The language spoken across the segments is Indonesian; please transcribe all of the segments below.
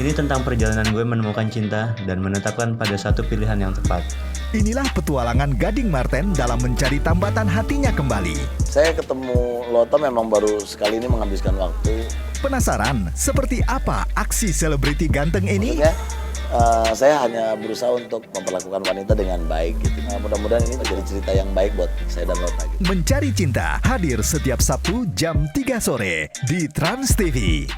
Ini tentang perjalanan gue menemukan cinta dan menetapkan pada satu pilihan yang tepat. Inilah petualangan Gading Marten dalam mencari tambatan hatinya kembali. Saya ketemu Loto memang baru sekali ini menghabiskan waktu. Penasaran seperti apa aksi selebriti ganteng ini? Maksudnya, saya hanya berusaha untuk memperlakukan wanita dengan baik gitu. Nah, mudah-mudahan ini menjadi cerita yang baik buat saya dan Lota gitu. Mencari Cinta hadir setiap Sabtu jam 3 sore di Trans TV.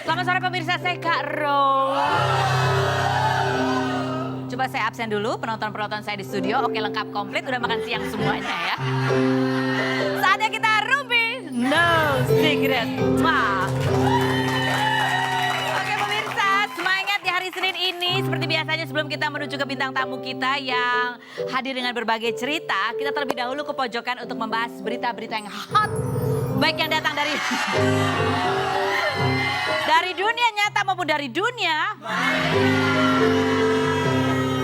Selamat sore pemirsa, saya Kak Ro. Coba saya absen dulu, penonton-penonton saya di studio. Oke, lengkap komplit, udah makan siang semuanya ya. Saatnya kita rumpi, no secret. Wah. Oke pemirsa, semangat di hari Senin ini. Seperti biasanya sebelum kita menuju ke bintang tamu kita yang hadir dengan berbagai cerita, kita terlebih dahulu ke pojokan untuk membahas berita-berita yang hot. Baik yang datang dari dunia nyata maupun dari dunia.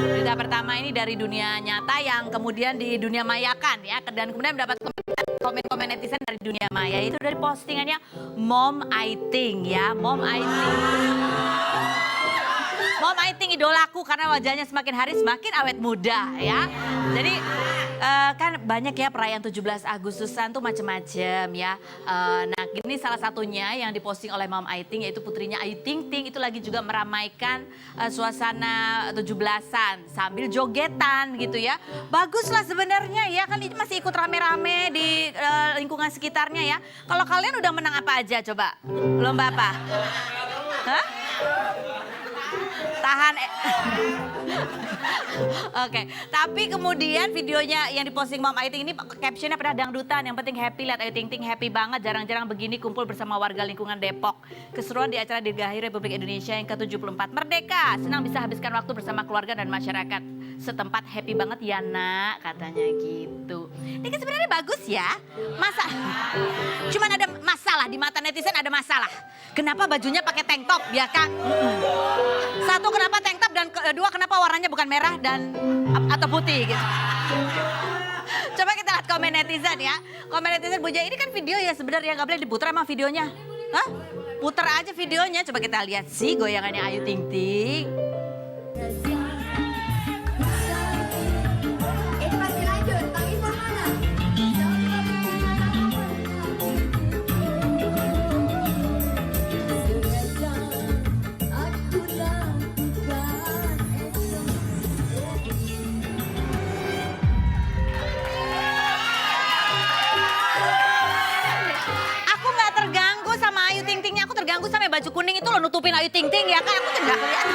Berita pertama ini dari dunia nyata yang kemudian di dunia mayakan ya. Dan kemudian mendapat komen-komen netizen dari dunia maya. Itu dari postingannya Mom I Think ya. Mom I Think. Mom I Think idolaku karena wajahnya semakin hari semakin awet muda ya. Jadi kan banyak ya perayaan 17 Agustusan tuh macem-macem ya. Nah ini salah satunya yang diposting oleh Mom I Think yaitu putrinya Ayu Ting Ting. Itu lagi juga meramaikan suasana 17-an sambil jogetan gitu ya. Bagus lah sebenarnya ya, kan ini masih ikut rame-rame di lingkungan sekitarnya ya. Kalau kalian udah menang apa aja coba? Lomba apa? Hah? Tahan. Oke, tapi kemudian videonya yang diposting Mom Ayu Ting ini captionnya pada dangdutan. Yang penting happy, lihat Ayu Ting Ting happy banget. Jarang-jarang begini kumpul bersama warga lingkungan Depok. Keseruan di acara dirgahayu Republik Indonesia yang ke-74 Merdeka. Senang bisa habiskan waktu bersama keluarga dan masyarakat setempat. Happy banget ya nak, katanya gitu. Ini kan sebenarnya bagus ya. Masa cuman ada masalah di mata netizen, ada masalah. Kenapa bajunya pakai tank top ya kan? Satu, kenapa tank top, dan kedua kenapa warnanya bukan merah dan atau putih gitu. Coba kita lihat komen netizen ya. Komen netizen Buja, ini kan video ya sebenarnya, nggak boleh diputar emang videonya. Hah? Putar aja videonya, coba kita lihat sih goyangannya Ayu Ting Ting. Terganggu sampai baju kuning itu lo nutupin Ayu Ting Ting ya kan, aku tuh nggak lihat.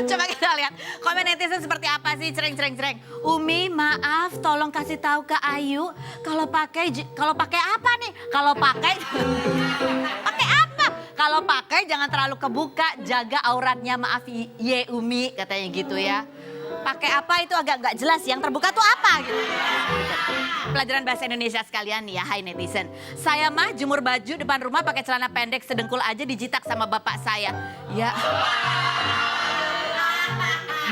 Coba kita lihat komen netizen seperti apa sih. Cereng. Umi maaf tolong kasih tahu ke Ayu kalau pakai apa nih? Kalau pakai apa? Kalau pakai jangan terlalu kebuka, jaga auratnya, maaf ye Umi, katanya gitu ya. Pakai apa itu agak nggak jelas, yang terbuka tuh apa gitu. Pelajaran bahasa Indonesia sekalian nih ya, hai netizen. Saya mah jemur baju depan rumah pakai celana pendek sedengkul aja dijitak sama bapak saya. Ya.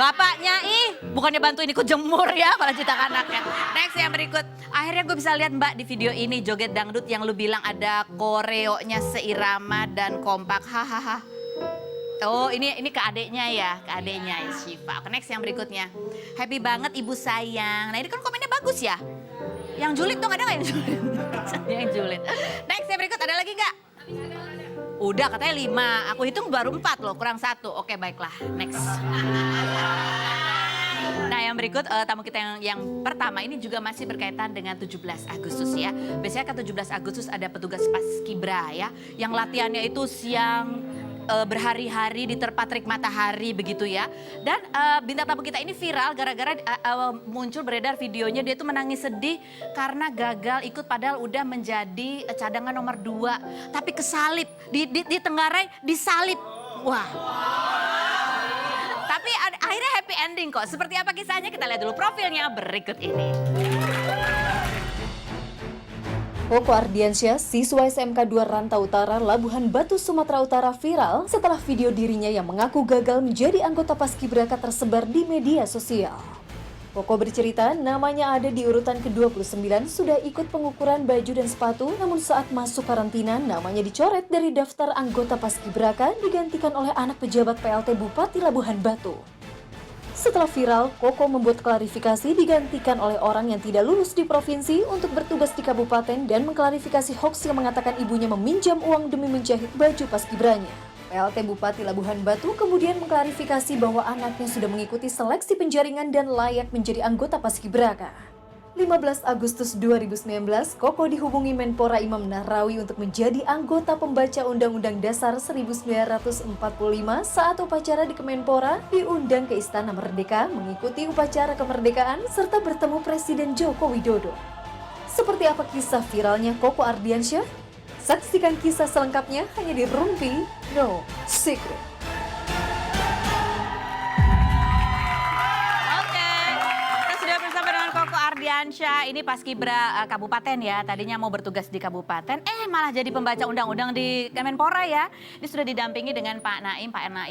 Bapaknya bukannya bantuin ikut jemur ya, malah jitak anaknya. Next yang berikut. Akhirnya gue bisa lihat Mbak di video ini joget dangdut yang lu bilang ada koreonya seirama dan kompak. Hahaha. Oh ini ke adeknya ya, Syifa. Next yang berikutnya. Happy banget ibu sayang. Nah ini kan komennya bagus ya. Yang julid dong, ada nggak yang julid? Yang julid. Next yang berikut, ada lagi nggak? Udah katanya 5, aku hitung baru 4 loh, kurang 1. Oke baiklah, next. Nah yang berikut tamu kita yang pertama ini juga masih berkaitan dengan 17 Agustus ya. Biasanya kan 17 Agustus ada petugas paskibra ya. Yang latihannya itu siang berhari-hari diterpa terik matahari begitu ya. Dan bintang tamu kita ini viral gara-gara muncul beredar videonya dia tuh menangis sedih karena gagal ikut padahal udah menjadi cadangan nomor 2. Tapi kesalip, di Tenggarai disalip. Wah. Tapi akhirnya happy ending kok. Seperti apa kisahnya kita lihat dulu profilnya berikut ini. Koko Ardiansyah, siswa SMK 2 Rantau Utara, Labuhan Batu, Sumatera Utara viral setelah video dirinya yang mengaku gagal menjadi anggota Paskibraka tersebar di media sosial. Koko bercerita namanya ada di urutan ke-29 sudah ikut pengukuran baju dan sepatu, namun saat masuk karantina namanya dicoret dari daftar anggota Paskibraka digantikan oleh anak pejabat PLT Bupati Labuhan Batu. Setelah viral, Koko membuat klarifikasi digantikan oleh orang yang tidak lulus di provinsi untuk bertugas di kabupaten dan mengklarifikasi hoaks yang mengatakan ibunya meminjam uang demi menjahit baju paskibranya. PLT Bupati Labuhan Batu kemudian mengklarifikasi bahwa anaknya sudah mengikuti seleksi penjaringan dan layak menjadi anggota Paskibraka. 15 Agustus 2019, Koko dihubungi Menpora Imam Nahrawi untuk menjadi anggota pembaca Undang-Undang Dasar 1945 saat upacara di Kemenpora diundang ke Istana Merdeka mengikuti upacara kemerdekaan serta bertemu Presiden Joko Widodo. Seperti apa kisah viralnya Koko Ardiansyah? Saksikan kisah selengkapnya hanya di Rumpi No Secret. Ardiansyah ini Paskibra Kabupaten ya, tadinya mau bertugas di Kabupaten, malah jadi pembaca undang-undang di Kemenpora ya. Ini sudah didampingi dengan Pak Naim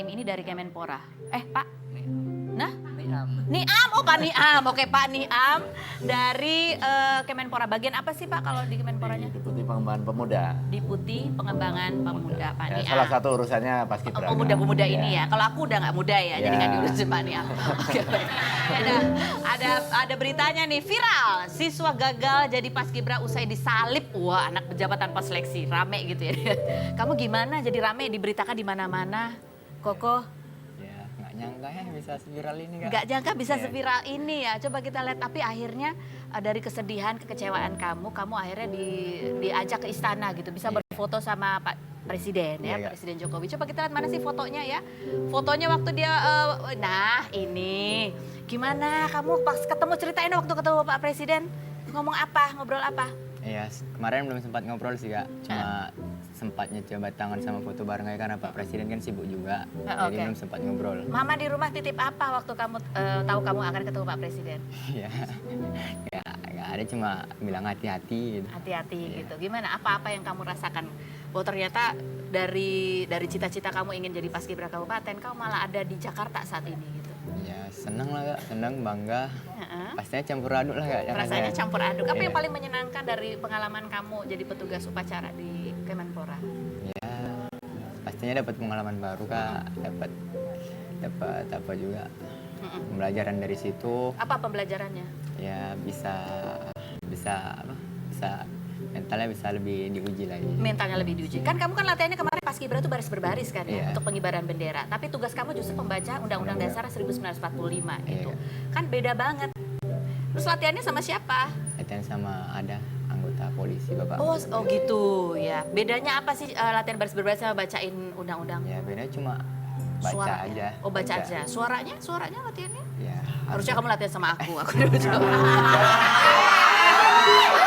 ini dari Kemenpora. Pak? Nah? Niam, oh Pak Niam, oke Pak Niam dari Kemenpora. Bagian apa sih Pak kalau di Kemenporanya? Deputi Pengembangan Pemuda. Deputi Pengembangan Pemuda, Pak Niam. Salah satu urusannya Paskibraka. Pemuda-pemuda ini ya. Kalau aku udah nggak muda ya, jadi nggak diurusin Pak Niam. Oke. Ada beritanya nih viral. Siswa gagal jadi Paskibra usai disalip. Wah, anak pejabat tanpa seleksi, rame gitu ya. Kamu gimana jadi rame diberitakan di mana-mana, Koko? Nyangka ya bisa seviral ini kan? Gak nyangka bisa seviral ini ya. Coba kita lihat, tapi akhirnya dari kesedihan, kekecewaan kamu akhirnya diajak ke istana gitu. Bisa berfoto sama Pak Presiden ya, Presiden Jokowi. Coba kita lihat mana sih fotonya ya. Fotonya waktu dia, nah ini. Gimana kamu pas ketemu, ceritain waktu ketemu Pak Presiden. Ngomong apa, ngobrol apa? Iya, kemarin belum sempat ngobrol sih Kak. Cuma sempatnya coba tangan sama foto bareng aja karena Pak Presiden kan sibuk juga. Jadi belum sempat ngobrol. Mama di rumah titip apa waktu kamu tahu kamu akan ketemu Pak Presiden? Iya, ya nggak ada, cuma bilang hati-hati gitu. Hati-hati gitu. Gimana, apa-apa yang kamu rasakan? Bahwa ternyata dari cita-cita kamu ingin jadi Paskibra Kabupaten, kamu malah ada di Jakarta saat ini gitu. Ya senang lah Kak, senang, bangga. Pastinya campur aduk lah Kak. Rasanya campur aduk. Apa yang paling menyenangkan dari pengalaman kamu jadi petugas upacara di Kemenpora? Ya pastinya dapat pengalaman baru Kak, dapat apa juga, pembelajaran dari situ. Apa pembelajarannya? Ya bisa mentalnya bisa lebih diuji lagi. Mentalnya lebih diuji. Kan kamu kan latihannya kemarin Paskibra itu baris berbaris kan ya, untuk pengibaran bendera. Tapi tugas kamu justru membaca Undang-Undang Dasar 1945 itu. Kan beda banget. Terus latihannya sama siapa? Latihan sama ada anggota polisi Bapak. Oh gitu ya. Bedanya apa sih latihan baris berbaris sama bacain undang-undang? Ya bedanya cuma baca aja. Oh baca aja. Suaranya latihannya? Ya. Harusnya kamu latihan sama aku dulu coba.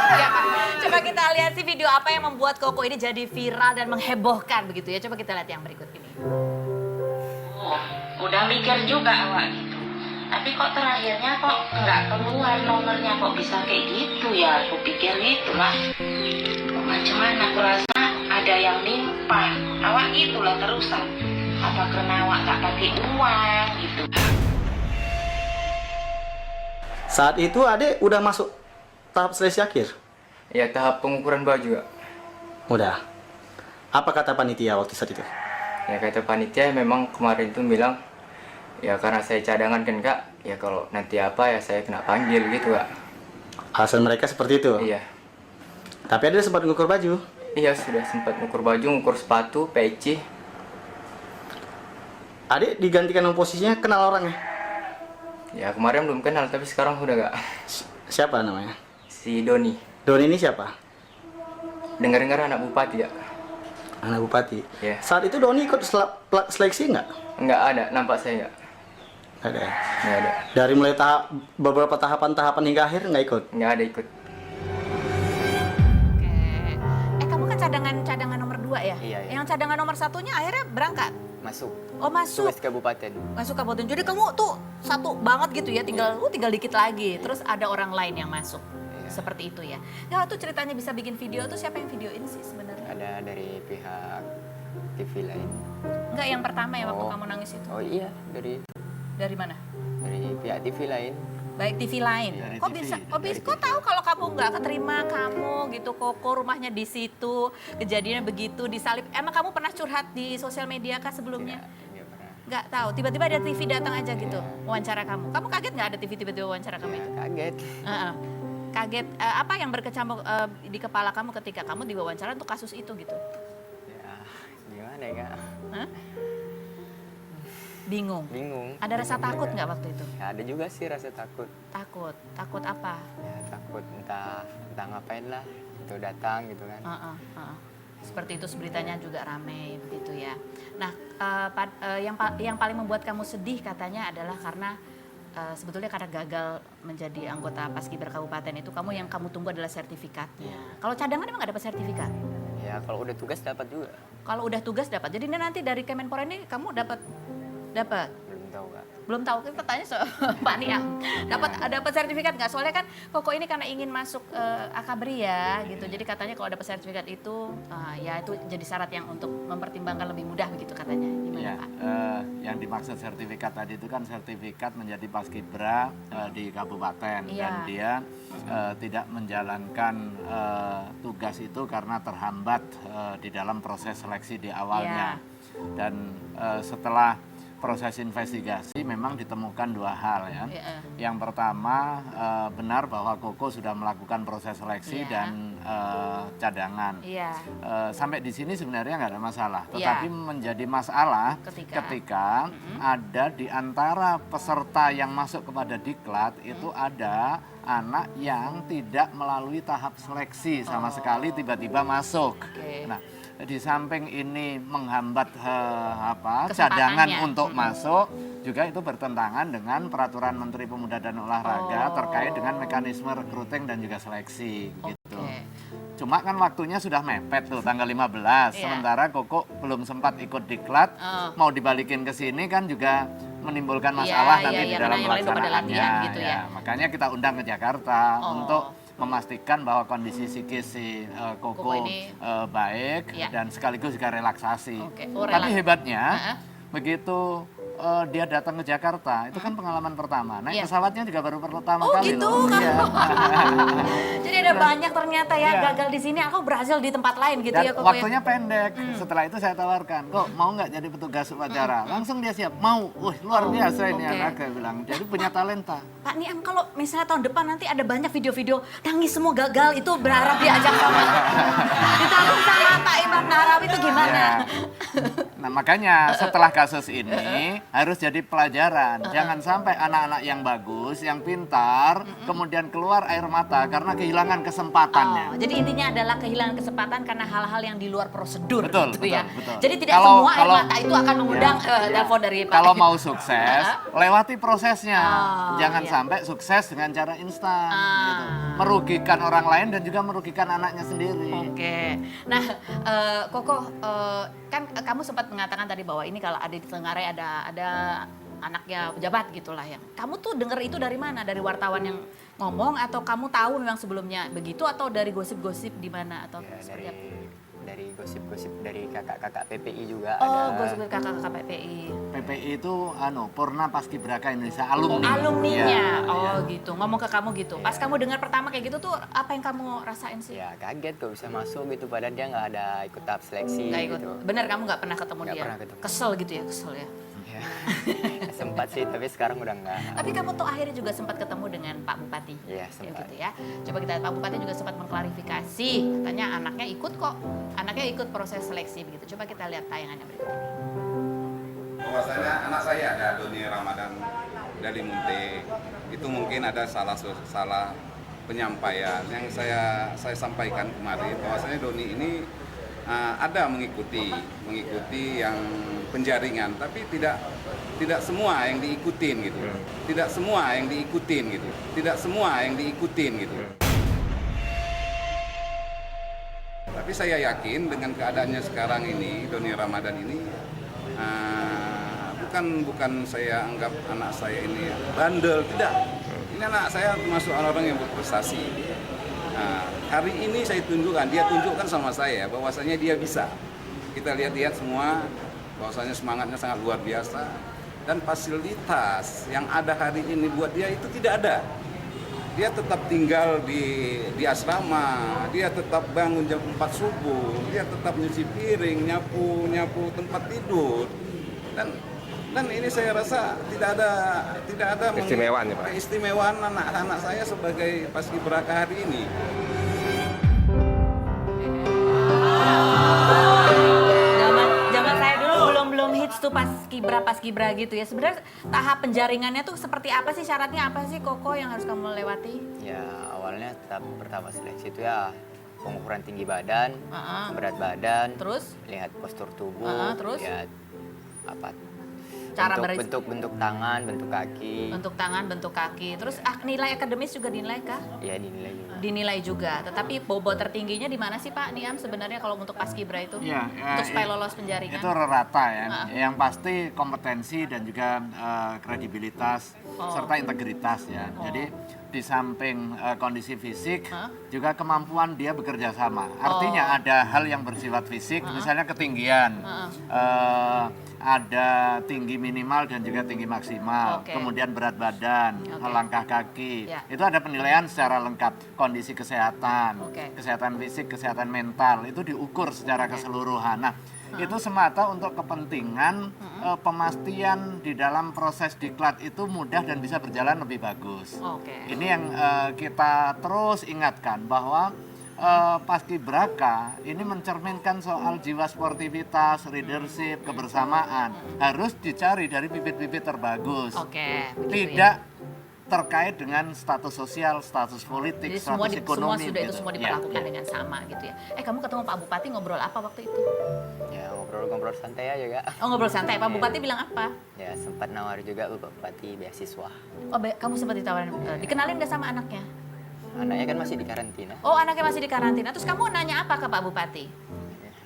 Ya, Pak. Coba kita lihat sih video apa yang membuat Koko ini jadi viral dan menghebohkan begitu ya. Coba kita lihat yang berikut ini. Udah mikir juga awak gitu. Tapi kok terakhirnya kok nggak keluar nomornya, kok bisa kayak gitu ya. Aku pikir gitu lah. Macam mana, aku rasa ada yang nimpah. Awak gitulah terusan. Apa karena awak tak pakai uang gitu. Saat itu Adek udah masuk tahap seleksi akhir? Ya tahap pengukuran baju Kak. Udah. Apa kata panitia waktu saat itu? Ya kata panitia memang kemarin tuh bilang, ya karena saya cadangan kan Kak, ya kalau nanti apa ya saya kena panggil gitu Kak. Alasan mereka seperti itu? Iya. Tapi Adek sempat ngukur baju? Iya sudah sempat ngukur baju, ngukur sepatu, peci. Adek digantikan posisinya, kenal orangnya? Ya kemarin belum kenal tapi sekarang udah Kak. Siapa namanya? Si Doni. Doni ini siapa? Dengar-dengar anak bupati ya. Anak bupati? Iya. Saat itu Doni ikut seleksi nggak? Nggak ada, nampak saya nggak. Ada. Nggak ada. Dari mulai beberapa tahapan hingga akhir nggak ikut? Nggak ada ikut. Oke. Kamu kan cadangan nomor 2 ya? Iya. Yang cadangan nomor 1-nya akhirnya berangkat? Masuk. Oh masuk. Tugas kabupaten. Masuk kabupaten. Jadi kamu tuh satu banget gitu ya, tinggal dikit lagi. Terus ada orang lain yang masuk. Iya. Seperti itu ya. Ya waktu ceritanya bisa bikin video tuh siapa yang videoin sih sebenarnya? Ada dari pihak TV lain. Enggak, yang pertama ya waktu Oh. kamu nangis itu. Oh iya, Dari mana? dari pihak TV lain. Baik TV lain. Dari Kok TV, bisa? dari Kok tahu kalau kamu nggak keterima kamu gitu, Koko rumahnya di situ, kejadiannya begitu disalib. Emang kamu pernah curhat di sosial media kah sebelumnya? Tidak pernah. Nggak tahu. Tiba-tiba ada TV datang aja gitu, wawancara kamu. Kamu kaget nggak ada TV tiba-tiba wawancara kamu Ya, itu? kaget. Heeh. Kaget. Apa yang berkecamuk di kepala kamu ketika kamu diwawancara untuk kasus itu gitu? Ya, gimana ya Kak? Hah? Bingung. Bingung. Ada rasa takut nggak waktu itu? Ya, ada juga sih rasa takut. Takut apa? Ya, takut entah ngapain lah. Itu datang gitu kan. Seperti itu beritanya juga ramai begitu ya. Nah, yang paling membuat kamu sedih katanya adalah karena sebetulnya karena gagal menjadi anggota Paskibraka Kabupaten itu yang kamu tunggu adalah sertifikatnya. Kalau cadangan emang nggak dapat sertifikat? Ya, kalau udah tugas dapat juga. Kalau udah tugas dapat. Jadi nanti dari Kemenpora ini kamu dapat? Belum tahu Kak. Belum tahu, kita tanya Pak Niam. Dapat sertifikat nggak? Soalnya kan Koko ini karena ingin masuk Akabri ya gitu. Jadi katanya kalau dapat sertifikat itu ya itu jadi syarat yang untuk mempertimbangkan lebih mudah begitu katanya. Gimana Ya, Pak? yang dimaksud sertifikat tadi itu kan sertifikat menjadi paskibra di kabupaten Iya. dan dia tidak menjalankan tugas itu karena terhambat di dalam proses seleksi di awalnya. Dan setelah proses investigasi memang ditemukan dua hal ya. Iya. Yang pertama benar bahwa Koko sudah melakukan proses seleksi Iya. dan cadangan. Iya. Sampai di sini sebenarnya nggak ada masalah, Iya. tetapi menjadi masalah ketika ada di antara peserta yang masuk kepada diklat itu ada anak yang tidak melalui tahap seleksi sama sekali tiba-tiba masuk. Oke. Nah, di samping ini menghambat Kesempatannya. cadangan untuk masuk, juga itu bertentangan dengan peraturan Menteri Pemuda dan Olahraga terkait dengan mekanisme recruiting dan juga seleksi gitu. Cuma kan waktunya sudah mepet tuh tanggal 15, Iya. sementara Koko belum sempat ikut diklat, mau dibalikin ke sini kan juga menimbulkan masalah nanti di dalam karena yang lain belum ada pelaksanaannya. latihan gitu ya. Makanya kita undang ke Jakarta untuk memastikan bahwa kondisi psikis si Koko ini baik dan sekaligus juga relaksasi. Oh, Tapi hebatnya begitu dia datang ke Jakarta, itu kan pengalaman pertama. Naik pesawatnya juga baru pertama kali gitu, loh. Iya. Jadi ada banyak ternyata ya gagal di sini, aku berhasil di tempat lain gitu Dan ya Koko. waktunya pendek. Setelah itu saya tawarkan, kok mau nggak jadi petugas upacara? Langsung dia siap. Mau. Wih, luar biasa ini anak, saya bilang. Jadi punya talenta. Pak Niam, kalau misalnya tahun depan nanti ada banyak video-video nangis semua gagal, itu berharap diajak sama ditanggung sama Pak Imam Nahrawi itu gimana? Ya. Nah makanya setelah kasus ini harus jadi pelajaran. Jangan sampai anak-anak yang bagus, yang pintar, kemudian keluar air mata karena kehilangan kesempatannya. Jadi intinya adalah kehilangan kesempatan karena hal-hal yang di luar prosedur Betul, gitu ya. betul. Jadi tidak semua air mata itu akan mengundang Ya. telepon dari Pak. Kalau mau sukses, lewati prosesnya. Jangan iya. sampai sukses dengan cara instan. Gitu. Merugikan orang lain dan juga merugikan anaknya sendiri. Oke. Nah, Koko, kan kamu sempat mengatakan tadi bahwa ini kalau ada di Tenggarai ada anaknya pejabat gitulah yang. Kamu tuh dengar itu dari mana? Dari wartawan yang ngomong atau kamu tahu memang sebelumnya begitu atau dari gosip-gosip di mana atau Ya, seperti apa? dari gosip-gosip dari kakak-kakak PPI juga Oh, ada. gosip kakak-kakak PPI. PPI itu Purna Paskibraka Indonesia alumni. Alumninya. Ya, Oh, ya. gitu. Ngomong ke kamu gitu. Pas kamu dengar pertama kayak gitu tuh apa yang kamu rasain sih? Ya kaget kok bisa masuk gitu padahal dia nggak ada ikut tahap seleksi Nggak ikut. gitu. Bener kamu nggak pernah ketemu Nggak dia? pernah ketemu. Kesel gitu ya, kesel ya. Ya. Sempat sih tapi sekarang udah nggak. Tapi kamu tuh akhirnya juga sempat ketemu dengan Pak Bupati. Iya, Ya, sempat. gitu ya. Coba kita lihat Pak Bupati juga sempat mengklarifikasi, katanya anaknya ikut kok. Anaknya ikut proses seleksi begitu. Coba kita lihat tayangannya berikut ini. Bahwasanya anak saya ada Doni Ramadan dari Munte. Itu mungkin ada salah penyampaian yang saya sampaikan kemarin bahwasanya Doni ini ada mengikuti yang penjaringan, tapi tidak semua yang diikutin gitu. Tidak semua yang diikutin gitu. Tidak semua yang diikutin gitu. Tapi saya yakin dengan keadaannya sekarang ini, Doni Ramadan ini bukan saya anggap anak saya ini bandel, tidak. Ini anak saya termasuk orang yang berprestasi. Nah, hari ini saya tunjukkan, dia tunjukkan sama saya bahwasanya dia bisa. Kita lihat-lihat semua bahwasanya semangatnya sangat luar biasa dan fasilitas yang ada hari ini buat dia itu tidak ada. Dia tetap tinggal di asrama, dia tetap bangun jam 4 subuh, dia tetap nyuci piring, nyapu tempat tidur. Dan ini saya rasa tidak ada keistimewaan ya, Pak. Keistimewaan anak-anak saya sebagai paskibraka hari ini. Zaman saya dulu belum hits tuh paskibra gitu ya. Sebenarnya tahap penjaringannya tuh seperti apa sih, syaratnya apa sih Koko yang harus kamu lewati? Ya awalnya tahap pertama seleksi itu ya pengukuran tinggi badan, berat badan, Terus? lihat postur tubuh, terus? lihat apa Cara bentuk tangan, bentuk kaki. Bentuk tangan, bentuk kaki. Terus nilai akademis juga dinilai kah? Iya dinilai juga. Dinilai juga. Tetapi bobot tertingginya di mana sih Pak Niam sebenarnya kalau untuk paskibra itu? Ya, untuk supaya lolos penjaringan? Itu rata ya. Yang pasti kompetensi dan juga kredibilitas serta integritas ya. Jadi di samping kondisi fisik juga kemampuan dia bekerja sama. Artinya ada hal yang bersifat fisik, misalnya ketinggian. Ada tinggi minimal dan juga tinggi maksimal, kemudian berat badan, langkah kaki, itu ada penilaian secara lengkap, kondisi kesehatan, kesehatan fisik, kesehatan mental, itu diukur secara keseluruhan. Nah, itu semata untuk kepentingan pemastian di dalam proses diklat itu mudah dan bisa berjalan lebih bagus. Ini yang kita terus ingatkan bahwa paskibraka ini mencerminkan soal jiwa sportivitas, leadership, kebersamaan harus dicari dari bibit-bibit terbagus. Tidak terkait dengan status sosial, status politik, jadi status ekonomi. Semua diperlakukan dengan sama gitu ya. Kamu ketemu Pak Bupati ngobrol apa waktu itu? Ya ngobrol santai aja Kak. Oh ngobrol santai, Pak Bupati bilang apa? Ya sempat nawar juga Pak Bupati beasiswa. Oh kamu sempat ditawarin, dikenalin nggak sama anaknya? Anaknya kan masih di karantina. Oh anaknya masih di karantina, terus kamu nanya apa ke Pak Bupati?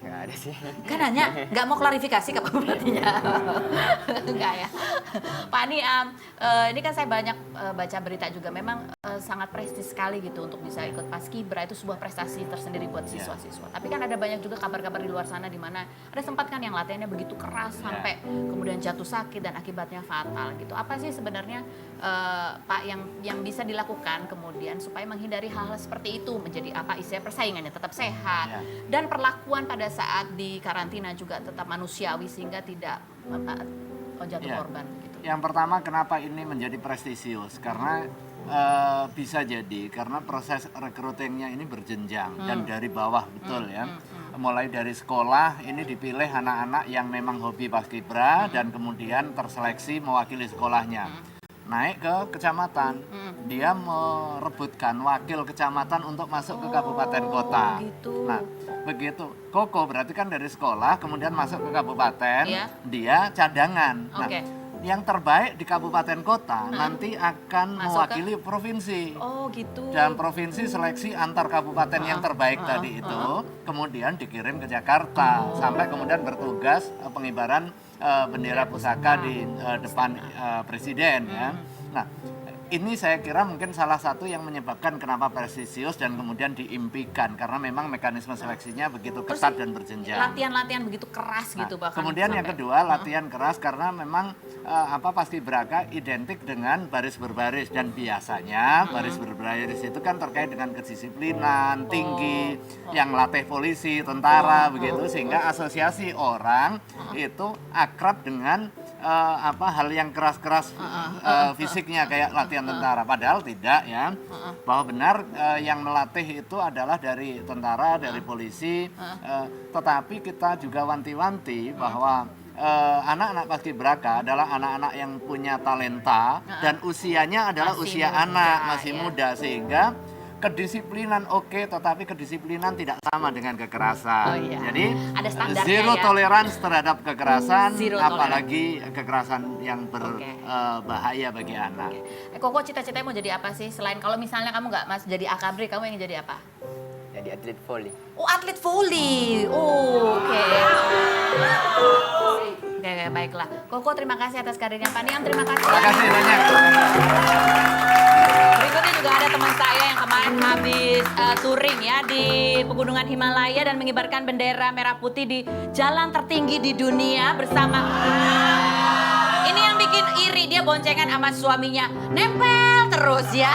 Nggak ada sih. Kan nanya, nggak mau klarifikasi ke Pak Bupatinya? Nggak ya? Pak Niam, ini kan saya banyak baca berita juga, memang sangat prestis sekali gitu untuk bisa ikut paskibra, itu sebuah prestasi tersendiri buat siswa-siswa. Tapi kan ada banyak juga kabar-kabar di luar sana di mana ada sempat kan yang latihannya begitu keras sampai kemudian jatuh sakit dan akibatnya fatal gitu. Apa sih sebenarnya Pak yang bisa dilakukan kemudian supaya menghindari hal-hal seperti itu, menjadi apa istilah persaingannya tetap sehat dan perlakuan pada saat di karantina juga tetap manusiawi sehingga tidak jatuh korban gitu. Yang pertama kenapa ini menjadi prestisius karena bisa jadi karena proses recruitingnya ini berjenjang dan dari bawah betul ya. Mulai dari sekolah ini dipilih anak-anak yang memang hobi paskibra dan kemudian terseleksi mewakili sekolahnya. Naik ke kecamatan, dia merebutkan wakil kecamatan untuk masuk ke kabupaten kota. Gitu. Nah, begitu. Koko berarti kan dari sekolah kemudian masuk ke kabupaten, dia cadangan. Nah, yang terbaik di kabupaten kota nanti akan mewakili provinsi. Oh gitu. Dan provinsi seleksi antar kabupaten yang terbaik tadi itu, kemudian dikirim ke Jakarta sampai kemudian bertugas pengibaran bendera pusaka di depan presiden ya. Nah, ini saya kira mungkin salah satu yang menyebabkan kenapa prestisius dan kemudian diimpikan karena memang mekanisme seleksinya begitu ketat dan berjenjang. Latihan-latihan begitu keras gitu bahkan. Kemudian yang kedua latihan keras karena memang paskibraka identik dengan baris berbaris dan biasanya baris berbaris itu kan terkait dengan kedisiplinan tinggi yang latih polisi, tentara begitu sehingga asosiasi orang itu akrab dengan hal yang keras-keras fisiknya kayak latihan tentara, padahal tidak ya, bahwa benar yang melatih itu adalah dari tentara, dari polisi, tetapi kita juga wanti-wanti bahwa anak-anak paskibraka adalah anak-anak yang punya talenta dan usianya adalah usia anak, masih muda sehingga kedisiplinan tetapi kedisiplinan tidak sama dengan kekerasan. Jadi ada standarnya zero ya. tolerance terhadap kekerasan, tolerance. apalagi kekerasan yang berbahaya bagi anak. Koko cita-citanya mau jadi apa sih? Selain kalau misalnya kamu nggak mas jadi akabri, kamu ingin jadi apa? Jadi atlet volley. Oh atlet volley. Oke, baiklah. Koko terima kasih atas karirnya. Pak Niam terima kasih. Terima kasih banyak. Berikutnya juga juga ada teman saya yang kemarin habis touring ya di pegunungan Himalaya dan mengibarkan bendera merah putih di jalan tertinggi di dunia bersama. Ini yang bikin iri, dia boncengan sama suaminya, nempel terus ya.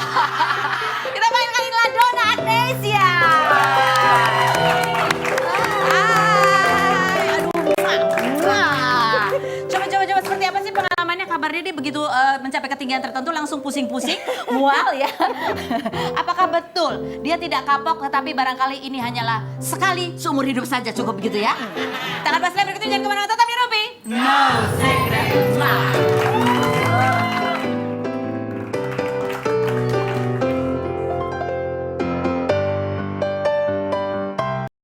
Kita mainkan Ladonna Agnesia. Coba seperti apa sih pengalamannya? Kabarnya dia begitu mencapai ketinggian tertentu langsung pusing-pusing, mual ya. Apakah betul dia tidak kapok tetapi barangkali ini hanyalah sekali seumur hidup saja cukup begitu ya? Tanggal 12 berikutnya jangan kemana-mana, tetap di Rupi. No.